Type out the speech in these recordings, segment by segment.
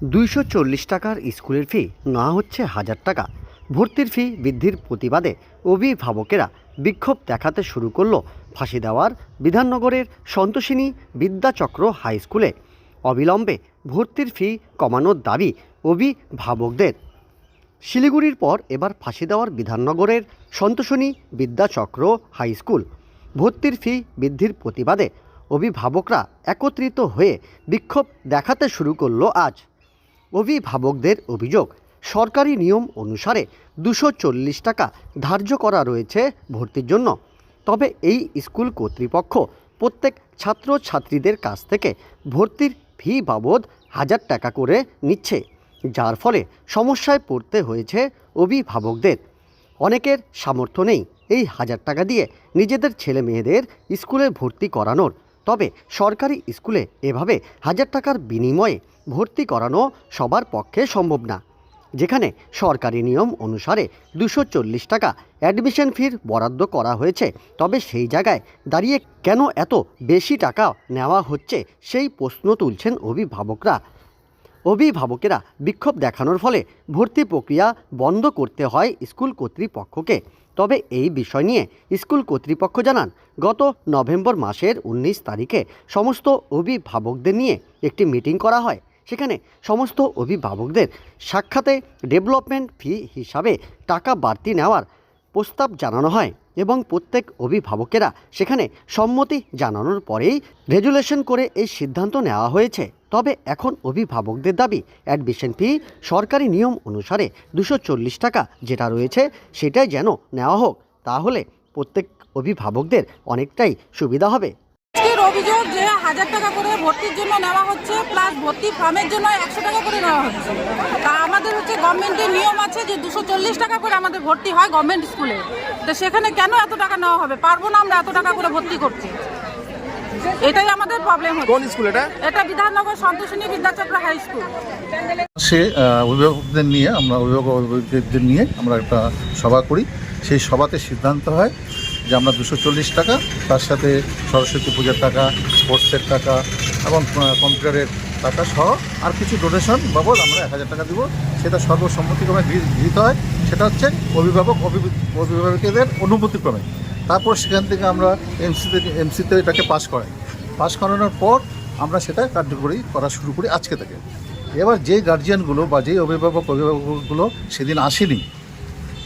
240 টাকার স্কুলের ফি না হচ্ছে 1000 টাকা। ভর্তির ফি বৃদ্ধির প্রতিবাদে অভিভাবকেরা বিক্ষোভ দেখাতে শুরু করল ফাঁসি দেওয়ার বিধাননগরের সন্তোষিনী বিদ্যাচক্র হাই স্কুলে। অবিলম্বে ভর্তির ফি কমানোর দাবি অভিভাবকদের। শিলিগুড়ির পর এবার ফাঁসি দেওয়ার বিধাননগরের সন্তোষিনী বিদ্যাচক্র হাই স্কুল। ভর্তির ফি বৃদ্ধির প্রতিবাদে অভিভাবকরা একত্রিত হয়ে বিক্ষোভ দেখাতে শুরু করলো আজ। অভিভাবকদের অভিযোগ, সরকারি নিয়ম অনুসারে 240 টাকা ধার্য করা রয়েছে ভর্তির জন্য। তবে এই স্কুল কর্তৃপক্ষ প্রত্যেক ছাত্রছাত্রীদের কাছ থেকে ভর্তির ফি বাবদ 1000 টাকা করে নিচ্ছে, যার ফলে সমস্যায় পড়তে হয়েছে অভিভাবকদের। অনেকের সামর্থ্য নেই এই 1000 টাকা দিয়ে নিজেদের ছেলে মেয়েদের স্কুলে ভর্তি করানোর। তবে সরকারি স্কুলে এভাবে 1000 টাকার বিনিময়ে ভর্তি করানো সবার পক্ষে সম্ভব না। যেখানে সরকারি নিয়ম অনুসারে 240 টাকা অ্যাডমিশন ফির বরাদ্দ করা হয়েছে, তবে সেই জায়গায় দাঁড়িয়ে কেন এত বেশি টাকা নেওয়া হচ্ছে সেই প্রশ্ন তুলছেন অভিভাবকেরা। বিক্ষোভ দেখানোর ফলে ভর্তি প্রক্রিয়া বন্ধ করতে হয় স্কুল কর্তৃপক্ষকে। তবে এই বিষয় নিয়ে স্কুল কর্তৃপক্ষ জানান, গত নভেম্বর মাসের 19 তারিখে সমস্ত অভিভাবকদের নিয়ে একটি মিটিং করা হয়। সেখানে সমস্ত অভিভাবকদের সাক্ষাতে ডেভেলপমেন্ট ফি হিসাবে টাকা বাড়তি নেওয়ার প্রস্তাব জানানো হয় এবং প্রত্যেক অভিভাবকেরা সেখানে সম্মতি জানানোর পরেই রেজুলেশন করে এই সিদ্ধান্ত নেওয়া হয়েছে। তবে এখন অভিভাবকদের দাবি, অ্যাডমিশন ফি সরকারি নিয়ম অনুসারে 240 টাকা যেটা রয়েছে সেটাই যেন নেওয়া হোক, তাহলে প্রত্যেক অভিভাবকদের অনেকটাই সুবিধা হবে। অভিযোগ যে 1000 টাকা করে ভর্তির জন্য নেওয়া হচ্ছে, প্লাস ভর্তি ফর্মের জন্য 100 টাকা করে নেওয়া হচ্ছে। তা আমাদের গভর্নমেন্টের নিয়ম আছে যে 240 টাকা করে আমাদের ভর্তি হয় গভর্নমেন্ট স্কুলে। তো সেখানে কেন এত টাকা নেওয়া হবে? পারবো না আমরা এত টাকা করে ভর্তি করতে, এটাই আমাদের প্রবলেম হচ্ছে। কোন স্কুল এটা? এটা বিধাননগর সন্তোষিনী বিদ্যাচক্র হাই স্কুল। অভিভাবকদের নিয়ে আমরা একটা সভা করি। সেই সভাতে সিদ্ধান্ত হয় যে আমরা 240 টাকা, তার সাথে সরস্বতী পূজার টাকা, স্পোর্টসের টাকা এবং কম্পিউটারের টাকা সহ আর কিছু ডোনেশন বাবদ আমরা 1000 টাকা দিব। সেটা সর্বসম্মতিক্রমে গৃহীত হয়। সেটা হচ্ছে অভিভাবকদের অনুমতিক্রমে। তারপর সেখান থেকে আমরা এমসিতে এটাকে পাস করানোর পর আমরা সেটা কার্যকরী করা শুরু করি আজকে থেকে। এবার যে গার্জিয়ানগুলো বা যেই অভিভাবকগুলো সেদিন আসেনি,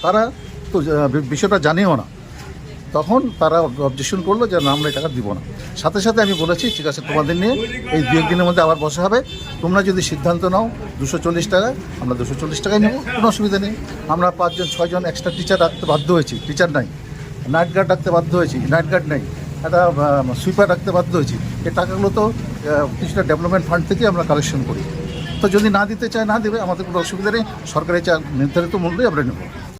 তারা তো বিষয়টা জানেও না, তখন তারা অবজেকশন করলো যে না, আমরা এই টাকা দিব না। সাথে সাথে আমি বলেছি, ঠিক আছে, তোমাদের নিয়ে এই 2-1 দিনের মধ্যে আবার বসা হবে। তোমরা যদি সিদ্ধান্ত নাও 240 টাকা, আমরা 240 টাকায় নেব, কোনো অসুবিধা নেই। আমরা 5-6 এক্সট্রা টিচার রাখতে বাধ্য হয়েছি, টিচার নাই। নাইট গার্ড রাখতে বাধ্য হয়েছি, নাইট গার্ড নেই। একটা সুইপার রাখতে বাধ্য হয়েছি। এই টাকাগুলো তো কিছুটা ডেভেলপমেন্ট ফান্ড থেকে আমরা কালেকশন করি। তো যদি না দিতে চায় না দেবে, আমাদের কোনো অসুবিধা নেই। সরকারি নির্ধারিত মূল্যে আমরা নেব।